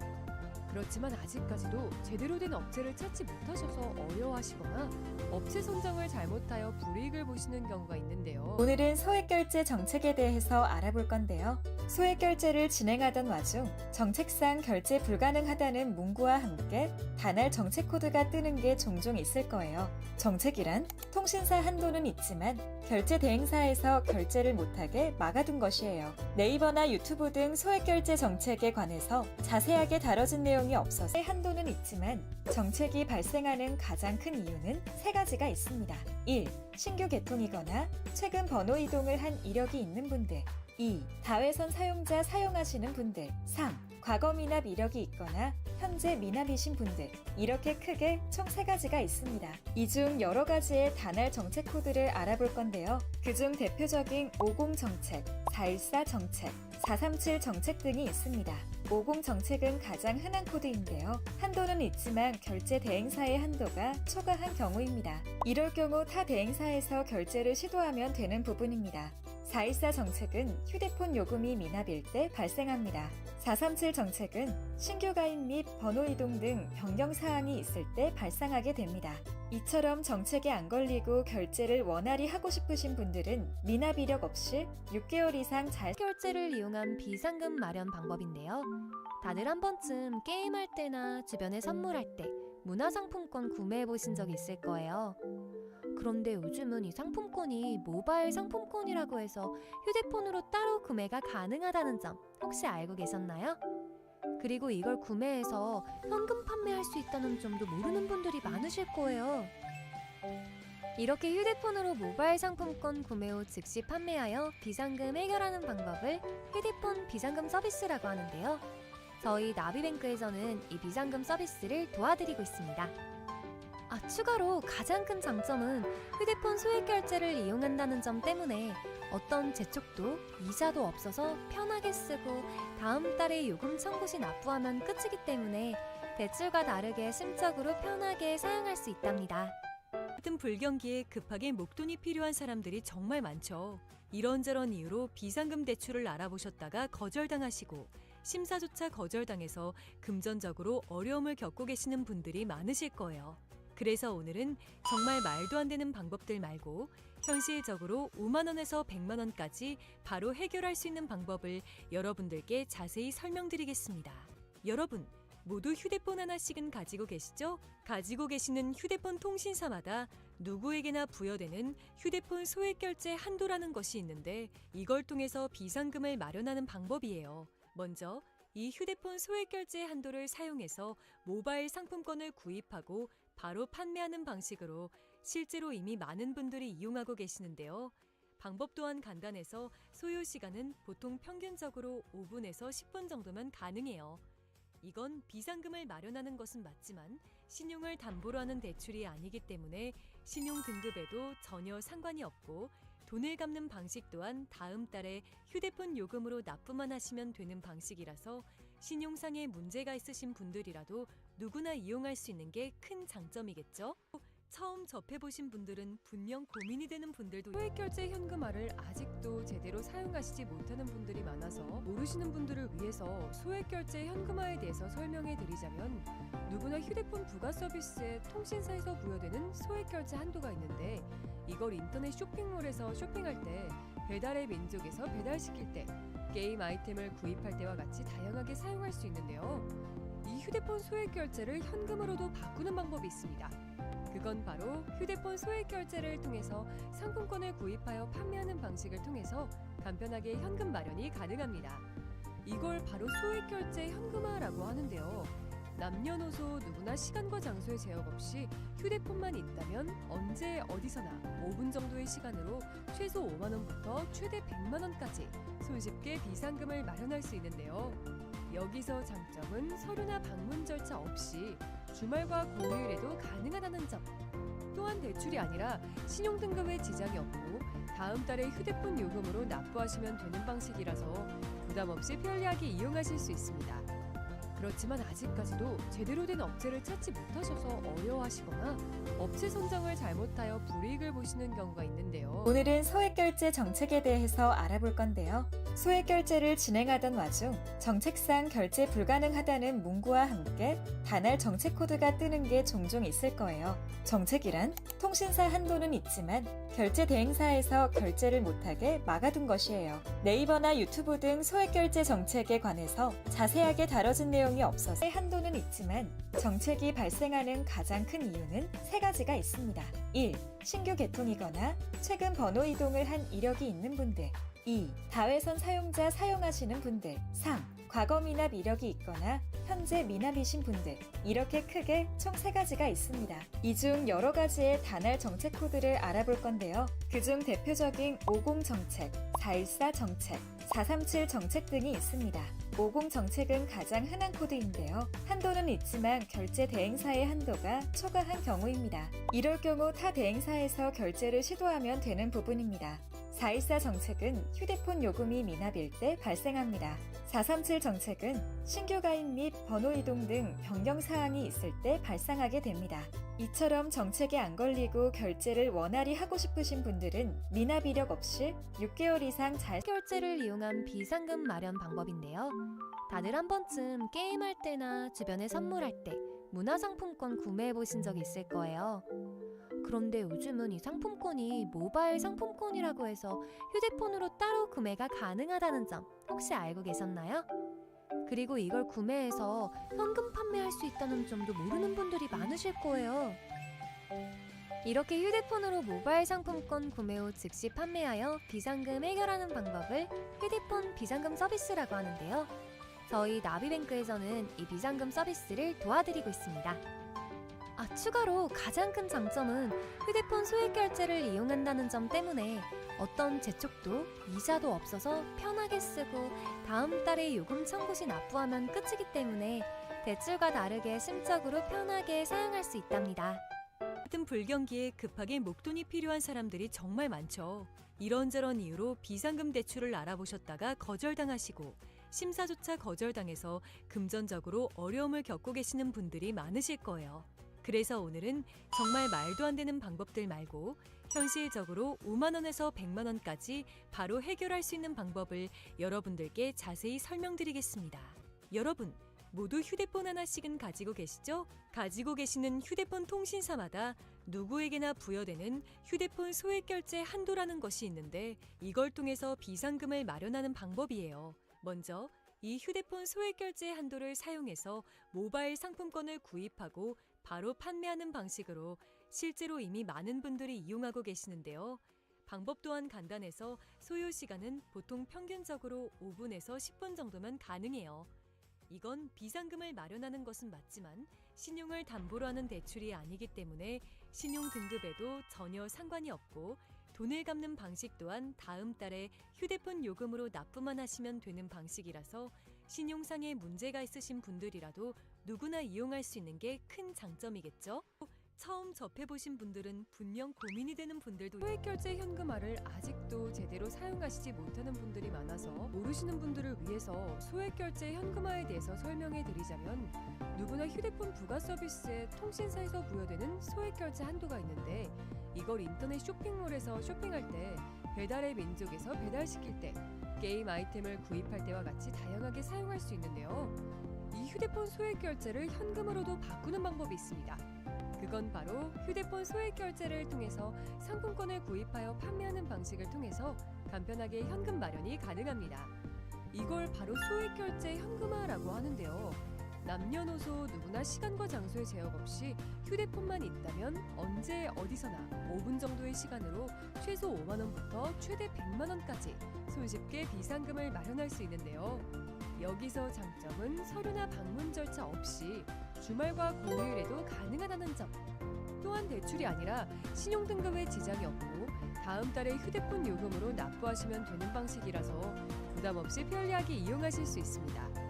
그렇지만 아직까지도 제대로 된 업체를 찾지 못하셔서 어려워하시거나 업체 선정을 잘못하여 불이익을 보시는 경우가 있는데요. 오늘은 소액결제 정책에 대해서 알아볼 건데요. 소액결제를 진행하던 와중 정책상 결제 불가능하다는 문구와 함께 단할 정책 코드가 뜨는 게 종종 있을 거예요. 정책이란 통신사 한도는 있지만 결제 대행사에서 결제를 못하게 막아둔 것이에요. 네이버나 유튜브 등 소액결제 정책에 관해서 자세하게 다뤄진 내용이 없어서 한도는 있지만 정책이 발생하는 가장 큰 이유는 세 가지가 있습니다. 1. 신규 개통이거나 최근 번호 이동을 한 이력이 있는 분들. 2. 다회선 사용자 사용하시는 분들. 3. 과거 미납 이력이 있거나 현재 미납이신 분들. 이렇게 크게 총 3가지가 있습니다. 이 중 여러 가지의 단할 정책 코드를 알아볼 건데요. 그중 대표적인 50 정책, 414 정책, 437 정책 등이 있습니다. 50 정책은 가장 흔한 코드인데요. 한도는 있지만 결제 대행사의 한도가 초과한 경우입니다. 이럴 경우 타 대행사에서 결제를 시도하면 되는 부분입니다. 414 정책은 휴대폰 요금이 미납일 때 발생합니다. 437 정책은 신규 가입 및 번호 이동 등 변경 사항이 있을 때 발생하게 됩니다. 이처럼 정책에 안 걸리고 결제를 원활히 하고 싶으신 분들은 미납 이력 없이 6개월 이상 잘 결제를 이용한 비상금 마련 방법인데요. 다들 한 번쯤 게임할 때나 주변에 선물할 때 문화상품권 구매해 보신 적 있을 거예요. 그런데 요즘은 이 상품권이 모바일 상품권이라고 해서 휴대폰으로 따로 구매가 가능하다는 점 혹시 알고 계셨나요? 그리고 이걸 구매해서 현금 판매할 수 있다는 점도 모르는 분들이 많으실 거예요. 이렇게 휴대폰으로 모바일 상품권 구매 후 즉시 판매하여 비상금 해결하는 방법을 휴대폰 비상금 서비스라고 하는데요. 저희 나비뱅크에서는 이 비상금 서비스를 도와드리고 있습니다. 추가로 가장 큰 장점은 휴대폰 소액결제를 이용한다는 점 때문에 어떤 재촉도 이자도 없어서 편하게 쓰고 다음 달에 요금 청구 시 납부하면 끝이기 때문에 대출과 다르게 심적으로 편하게 사용할 수 있답니다. 같은 불경기에 급하게 목돈이 필요한 사람들이 정말 많죠. 이런저런 이유로 비상금 대출을 알아보셨다가 거절당하시고 심사조차 거절당해서 금전적으로 어려움을 겪고 계시는 분들이 많으실 거예요. 그래서 오늘은 정말 말도 안 되는 방법들 말고 현실적으로 5만 원에서 100만 원까지 바로 해결할 수 있는 방법을 여러분들께 자세히 설명드리겠습니다. 여러분, 모두 휴대폰 하나씩은 가지고 계시죠? 가지고 계시는 휴대폰 통신사마다 누구에게나 부여되는 휴대폰 소액결제 한도라는 것이 있는데 이걸 통해서 비상금을 마련하는 방법이에요. 먼저 이 휴대폰 소액 결제 한도를 사용해서 모바일 상품권을 구입하고 바로 판매하는 방식으로 실제로 이미 많은 분들이 이용하고 계시는데요. 방법 또한 간단해서 소요 시간은 보통 평균적으로 5분에서 10분 정도면 가능해요. 이건 비상금을 마련하는 것은 맞지만 신용을 담보로 하는 대출이 아니기 때문에 신용 등급에도 전혀 상관이 없고 돈을 갚는 방식 또한 다음 달에 휴대폰 요금으로 납부만 하시면 되는 방식이라서 신용상의 문제가 있으신 분들이라도 누구나 이용할 수 있는 게 큰 장점이겠죠? 처음 접해보신 분들은 분명 고민이 되는 분들도 소액결제 현금화를 아직도 제대로 사용하시지 못하는 분들이 많아서 모르시는 분들을 위해서 소액결제 현금화에 대해서 설명해 드리자면, 누구나 휴대폰 부가 서비스에 통신사에서 부여되는 소액결제 한도가 있는데, 이걸 인터넷 쇼핑몰에서 쇼핑할 때, 배달의 민족에서 배달시킬 때, 게임 아이템을 구입할 때와 같이 다양하게 사용할 수 있는데요. 이 휴대폰 소액결제를 현금으로도 바꾸는 방법이 있습니다. 그건 바로 휴대폰 소액 결제를 통해서 상품권을 구입하여 판매하는 방식을 통해서 간편하게 현금 마련이 가능합니다. 이걸 바로 소액 결제 현금화라고 하는데요. 남녀노소 누구나 시간과 장소의 제약 없이 휴대폰만 있다면 언제 어디서나 5분 정도의 시간으로 최소 5만 원부터 최대 100만 원까지 손쉽게 비상금을 마련할 수 있는데요. 여기서 장점은 서류나 방문 절차 없이 주말과 공휴일에도 가능하다는 점. 또한 대출이 아니라 신용 등급에 지장이 없고 다음 달에 휴대폰 요금으로 납부하시면 되는 방식이라서 부담 없이 편리하게 이용하실 수 있습니다. 그렇지만 아직까지도 제대로 된 업체를 찾지 못하셔서 어려워하시거나 업체 선정을 잘못하여 불이익을 보시는 경우가 있는데요. 오늘은 소액결제 정책에 대해서 알아볼 건데요. 소액결제를 진행하던 와중 정책상 결제 불가능하다는 문구와 함께 단할 정책 코드가 뜨는 게 종종 있을 거예요. 정책이란 통신사 한도는 있지만 결제 대행사에서 결제를 못하게 막아둔 것이에요. 네이버나 유튜브 등 소액결제 정책에 관해서 자세하게 다뤄진 내용이 없어서 한도는 있지만 정책이 발생하는 가장 큰 이유는 세 가지가 있습니다. 1. 신규 개통이거나 최근 번호 이동을 한 이력이 있는 분들. 2. 다회선 사용자 사용하시는 분들. 3. 과거 미납 이력이 있거나 현재 미납이신 분들. 이렇게 크게 총 3가지가 있습니다. 이 중 여러 가지의 단할 정책 코드를 알아볼 건데요. 그중 대표적인 50 정책, 414 정책, 437 정책 등이 있습니다. 50 정책은 가장 흔한 코드인데요. 한도는 있지만 결제 대행사의 한도가 초과한 경우입니다. 이럴 경우 타 대행사에서 결제를 시도하면 되는 부분입니다. 414 정책은 휴대폰 요금이 미납일 때 발생합니다. 437 정책은 신규 가입 및 번호 이동 등 변경 사항이 있을 때 발생하게 됩니다. 이처럼 정책에 안 걸리고 결제를 원활히 하고 싶으신 분들은 미납 이력 없이 6개월 이상 잘 결제를 이용한 비상금 마련 방법인데요. 다들 한 번쯤 게임할 때나 주변에 선물할 때 문화상품권 구매해 보신 적 있을 거예요. 그런데 요즘은 이 상품권이 모바일 상품권이라고 해서 휴대폰으로 따로 구매가 가능하다는 점 혹시 알고 계셨나요? 그리고 이걸 구매해서 현금 판매할 수 있다는 점도 모르는 분들이 많으실 거예요. 이렇게 휴대폰으로 모바일 상품권 구매 후 즉시 판매하여 비상금 해결하는 방법을 휴대폰 비상금 서비스라고 하는데요. 저희 나비뱅크에서는 이 비상금 서비스를 도와드리고 있습니다. 추가로 가장 큰 장점은 휴대폰 소액 결제를 이용한다는 점 때문에 어떤 재촉도 이자도 없어서 편하게 쓰고 다음 달에 요금 청구 시 납부하면 끝이기 때문에 대출과 다르게 심적으로 편하게 사용할 수 있답니다. 같은 불경기에 급하게 목돈이 필요한 사람들이 정말 많죠. 이런저런 이유로 비상금 대출을 알아보셨다가 거절당하시고 심사조차 거절당해서 금전적으로 어려움을 겪고 계시는 분들이 많으실 거예요. 그래서 오늘은 정말 말도 안 되는 방법들 말고 현실적으로 5만 원에서 100만 원까지 바로 해결할 수 있는 방법을 여러분들께 자세히 설명드리겠습니다. 여러분, 모두 휴대폰 하나씩은 가지고 계시죠? 가지고 계시는 휴대폰 통신사마다 누구에게나 부여되는 휴대폰 소액 결제 한도라는 것이 있는데 이걸 통해서 비상금을 마련하는 방법이에요. 먼저 이 휴대폰 소액 결제 한도를 사용해서 모바일 상품권을 구입하고 바로 판매하는 방식으로 실제로 이미 많은 분들이 이용하고 계시는데요. 방법 또한 간단해서 소요 시간은 보통 평균적으로 5분에서 10분 정도면 가능해요. 이건 비상금을 마련하는 것은 맞지만 신용을 담보로 하는 대출이 아니기 때문에 신용 등급에도 전혀 상관이 없고 돈을 갚는 방식 또한 다음 달에 휴대폰 요금으로 납부만 하시면 되는 방식이라서 신용상에 문제가 있으신 분들이라도 누구나 이용할 수 있는 게 큰 장점이겠죠? 처음 접해보신 분들은 분명 고민이 되는 분들도 소액결제 현금화를 아직도 제대로 사용하시지 못하는 분들이 많아서 모르시는 분들을 위해서 소액결제 현금화에 대해서 설명해 드리자면, 누구나 휴대폰 부가 서비스에 통신사에서 부여되는 소액결제 한도가 있는데, 이걸 인터넷 쇼핑몰에서 쇼핑할 때, 배달의 민족에서 배달시킬 때, 게임 아이템을 구입할 때와 같이 다양하게 사용할 수 있는데요. 이 휴대폰 소액결제를 현금으로도 바꾸는 방법이 있습니다. 그건 바로 휴대폰 소액결제를 통해서 상품권을 구입하여 판매하는 방식을 통해서 간편하게 현금 마련이 가능합니다. 이걸 바로 소액결제 현금화라고 하는데요. 남녀노소 누구나 시간과 장소의 제약 없이 휴대폰만 있다면 언제 어디서나 5분 정도의 시간으로 최소 5만 원부터 최대 100만 원까지 손쉽게 비상금을 마련할 수 있는데요. 여기서 장점은 서류나 방문 절차 없이 주말과 공휴일에도 가능하다는 점. 또한 대출이 아니라 신용등급에 지장이 없고 다음 달에 휴대폰 요금으로 납부하시면 되는 방식이라서 부담 없이 편리하게 이용하실 수 있습니다.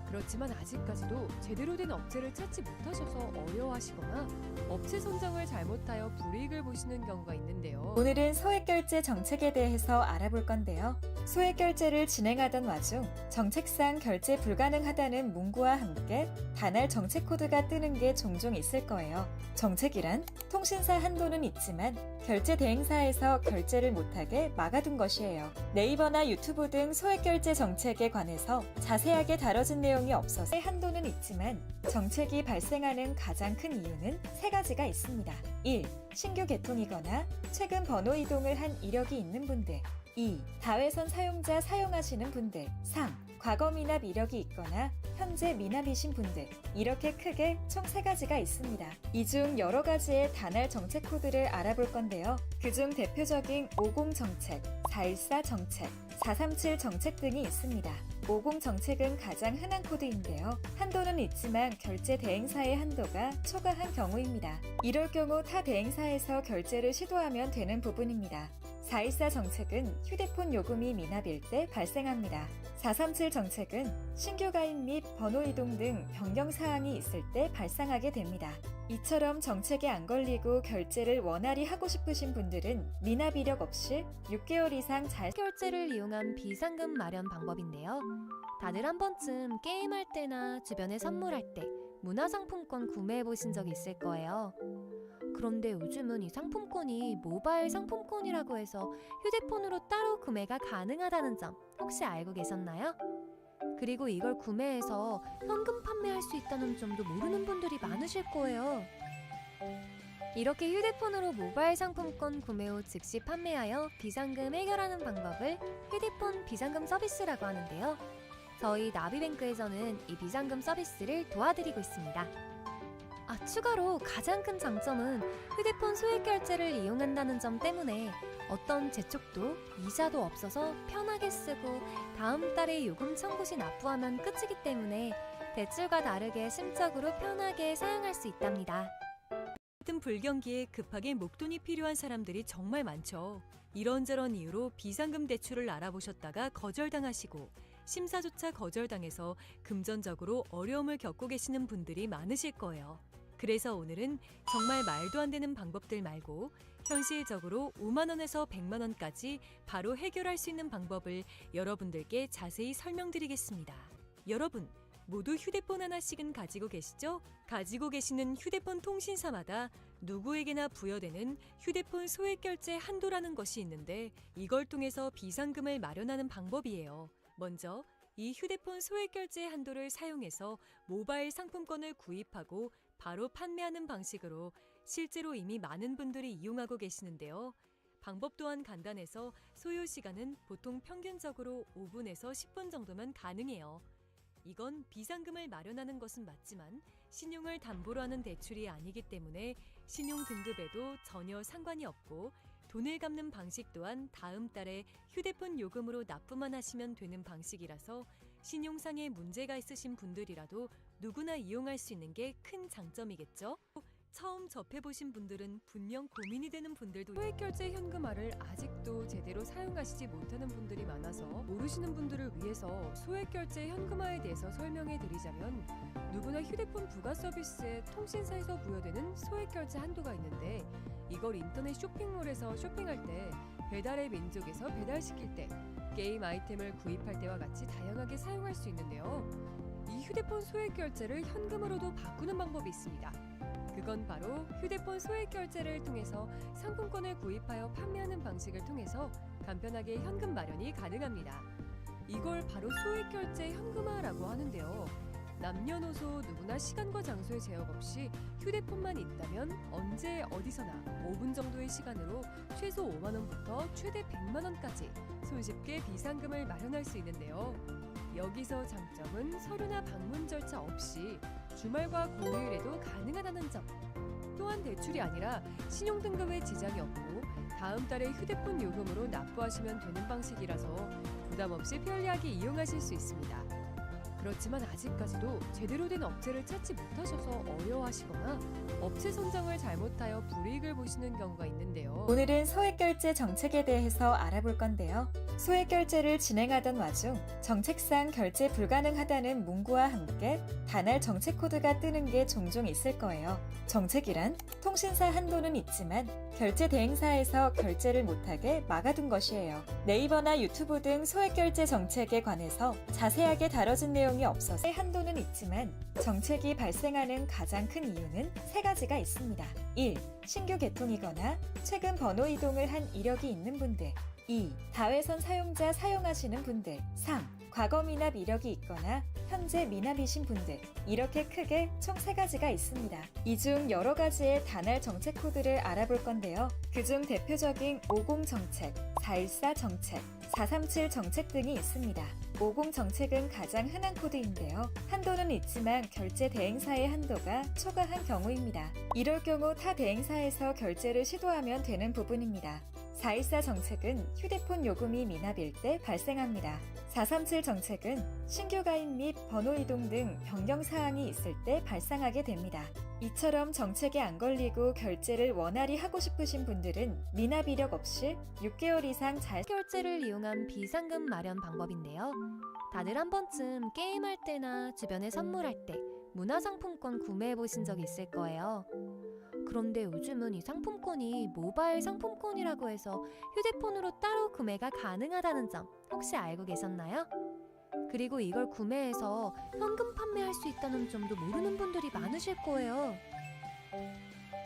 그렇지만 아직까지도 제대로 된 업체를 찾지 못하셔서 어려워하시거나 업체 선정을 잘못하여 불이익을 보시는 경우가 있는데요. 오늘은 소액결제 정책에 대해서 알아볼 건데요. 소액결제를 진행하던 와중 정책상 결제 불가능하다는 문구와 함께 단할 정책 코드가 뜨는 게 종종 있을 거예요. 정책이란 통신사 한도는 있지만 결제 대행사에서 결제를 못하게 막아둔 것이에요. 네이버나 유튜브 등 소액결제 정책에 관해서 자세하게 다뤄진 내용이 없어서 한도는 있지만 정책이 발생하는 가장 큰 이유는 세 가지가 있습니다. 1. 신규 개통이거나 최근 번호 이동을 한 이력이 있는 분들. 2. 다회선 사용자 사용하시는 분들. 3. 과거 미납 이력이 있거나 현재 미납이신 분들. 이렇게 크게 총 3가지가 있습니다. 이 중 여러 가지의 단할 정책 코드를 알아볼 건데요. 그중 대표적인 50 정책, 414 정책, 437 정책 등이 있습니다. 50 정책은 가장 흔한 코드인데요. 한도는 있지만 결제 대행사의 한도가 초과한 경우입니다. 이럴 경우 타 대행사에서 결제를 시도하면 되는 부분입니다. 414 정책은 휴대폰 요금이 미납일 때 발생합니다. 437 정책은 신규 가입 및 번호 이동 등 변경 사항이 있을 때 발생하게 됩니다. 이처럼 정책에 안 걸리고 결제를 원활히 하고 싶으신 분들은 미납 이력 없이 6개월 이상 잘 결제를 이용한 비상금 마련 방법인데요. 다들 한 번쯤 게임할 때나 주변에 선물할 때 문화상품권 구매해 보신 적 있을 거예요. 그런데 요즘은 이 상품권이 모바일 상품권이라고 해서 휴대폰으로 따로 구매가 가능하다는 점 혹시 알고 계셨나요? 그리고 이걸 구매해서 현금 판매할 수 있다는 점도 모르는 분들이 많으실 거예요. 이렇게 휴대폰으로 모바일 상품권 구매 후 즉시 판매하여 비상금 해결하는 방법을 휴대폰 비상금 서비스라고 하는데요. 저희 나비뱅크에서는 이 비상금 서비스를 도와드리고 있습니다. 추가로 가장 큰 장점은 휴대폰 소액결제를 이용한다는 점 때문에 어떤 재촉도 이자도 없어서 편하게 쓰고 다음 달에 요금 청구 시 납부하면 끝이기 때문에 대출과 다르게 심적으로 편하게 사용할 수 있답니다. 같은 불경기에 급하게 목돈이 필요한 사람들이 정말 많죠. 이런저런 이유로 비상금 대출을 알아보셨다가 거절당하시고 심사조차 거절당해서 금전적으로 어려움을 겪고 계시는 분들이 많으실 거예요. 그래서 오늘은 정말 말도 안 되는 방법들 말고 현실적으로 5만 원에서 100만 원까지 바로 해결할 수 있는 방법을 여러분들께 자세히 설명드리겠습니다. 여러분, 모두 휴대폰 하나씩은 가지고 계시죠? 가지고 계시는 휴대폰 통신사마다 누구에게나 부여되는 휴대폰 소액결제 한도라는 것이 있는데 이걸 통해서 비상금을 마련하는 방법이에요. 먼저 이 휴대폰 소액결제 한도를 사용해서 모바일 상품권을 구입하고 바로 판매하는 방식으로 실제로 이미 많은 분들이 이용하고 계시는데요. 방법 또한 간단해서 소요 시간은 보통 평균적으로 5분에서 10분 정도면 가능해요. 이건 비상금을 마련하는 것은 맞지만 신용을 담보로 하는 대출이 아니기 때문에 신용 등급에도 전혀 상관이 없고 돈을 갚는 방식 또한 다음 달에 휴대폰 요금으로 납부만 하시면 되는 방식이라서 신용상에 문제가 있으신 분들이라도 누구나 이용할 수 있는 게 큰 장점이겠죠? 처음 접해보신 분들은 분명 고민이 되는 분들도 소액결제 현금화를 아직도 제대로 사용하시지 못하는 분들이 많아서 모르시는 분들을 위해서 소액결제 현금화에 대해서 설명해 드리자면, 누구나 휴대폰 부가 서비스에 통신사에서 부여되는 소액결제 한도가 있는데, 이걸 인터넷 쇼핑몰에서 쇼핑할 때, 배달의 민족에서 배달시킬 때, 게임 아이템을 구입할 때와 같이 다양하게 사용할 수 있는데요. 이 휴대폰 소액결제를 현금으로도 바꾸는 방법이 있습니다. 그건 바로 휴대폰 소액결제를 통해서 상품권을 구입하여 판매하는 방식을 통해서 간편하게 현금 마련이 가능합니다. 이걸 바로 소액결제 현금화라고 하는데요. 남녀노소 누구나 시간과 장소의 제약 없이 휴대폰만 있다면 언제 어디서나 5분 정도의 시간으로 최소 5만 원부터 최대 100만 원까지 손쉽게 비상금을 마련할 수 있는데요. 여기서 장점은 서류나 방문 절차 없이 주말과 공휴일에도 가능하다는 점. 또한 대출이 아니라 신용등급에 지장이 없고 다음 달에 휴대폰 요금으로 납부하시면 되는 방식이라서 부담 없이 편리하게 이용하실 수 있습니다. 그렇지만 아직까지도 제대로 된 업체를 찾지 못하셔서 어려워하시거나 업체 선정을 잘못하여 불이익을 보시는 경우가 있는데요. 오늘은 소액결제 정책에 대해서 알아볼 건데요. 소액결제를 진행하던 와중 정책상 결제 불가능하다는 문구와 함께 단할 정책 코드가 뜨는 게 종종 있을 거예요. 정책이란 통신사 한도는 있지만 결제 대행사에서 결제를 못하게 막아둔 것이에요. 네이버나 유튜브 등 소액결제 정책에 관해서 자세하게 다뤄진 내용이 없어서 한도는 있지만 정책이 발생하는 가장 큰 이유는 세 가지가 있습니다. 1. 신규 개통이거나 최근 번호 이동을 한 이력이 있는 분들. 2. 다회선 사용자 사용하시는 분들. 3. 과거 미납 이력이 있거나 현재 미납이신 분들. 이렇게 크게 총 3가지가 있습니다. 이 중 여러 가지의 단할 정책 코드를 알아볼 건데요. 그중 대표적인 50 정책, 414 정책, 437 정책 등이 있습니다. 50 정책은 가장 흔한 코드인데요. 한도는 있지만 결제 대행사의 한도가 초과한 경우입니다. 이럴 경우 타 대행사에서 결제를 시도하면 되는 부분입니다. 414 정책은 휴대폰 요금이 미납일 때 발생합니다. 437 정책은 신규 가입 및 번호 이동 등 변경 사항이 있을 때 발생하게 됩니다. 이처럼 정책에 안 걸리고 결제를 원활히 하고 싶으신 분들은 미납 이력 없이 6개월 이상 잘 결제를 이용한 비상금 마련 방법인데요. 다들 한 번쯤 게임할 때나 주변에 선물할 때 문화상품권 구매해 보신 적 있을 거예요. 그런데 요즘은 이 상품권이 모바일 상품권이라고 해서 휴대폰으로 따로 구매가 가능하다는 점 혹시 알고 계셨나요? 그리고 이걸 구매해서 현금 판매할 수 있다는 점도 모르는 분들이 많으실 거예요.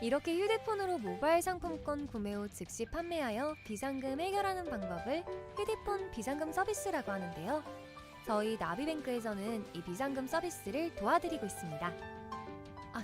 이렇게 휴대폰으로 모바일 상품권 구매 후 즉시 판매하여 비상금 해결하는 방법을 휴대폰 비상금 서비스라고 하는데요. 저희 나비뱅크에서는 이 비상금 서비스를 도와드리고 있습니다.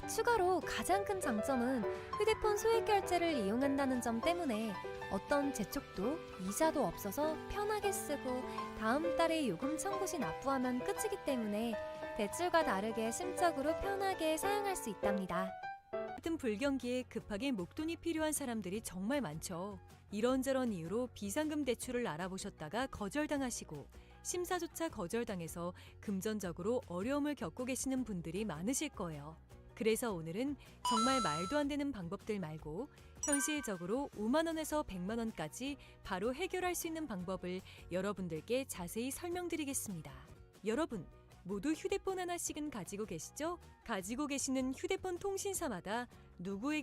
추가로 가장 큰 장점은 휴대폰 소액결제를 이용한다는 점 때문에 어떤 재촉도 이자도 없어서 편하게 쓰고 다음 달에 요금 청구 시 납부하면 끝이기 때문에 대출과 다르게 심적으로 편하게 사용할 수 있답니다. 같은 불경기에 급하게 목돈이 필요한 사람들이 정말 많죠. 이런저런 이유로 비상금 대출을 알아보셨다가 거절당하시고 심사조차 거절당해서 금전적으로 어려움을 겪고 계시는 분들이 많으실 거예요. 그래서 오늘은 정말 말도 안 되는 방법들 말고 현실적으로 5만 원에서 100만 원까지 바로 해결할 수 있는 방법을 여러분들께 자세히 설명드리겠습니다. 여러분, 모두 휴대폰 하나씩은 가지고 계시죠? 가지고 계시는 휴대폰 통신사마다 누구에게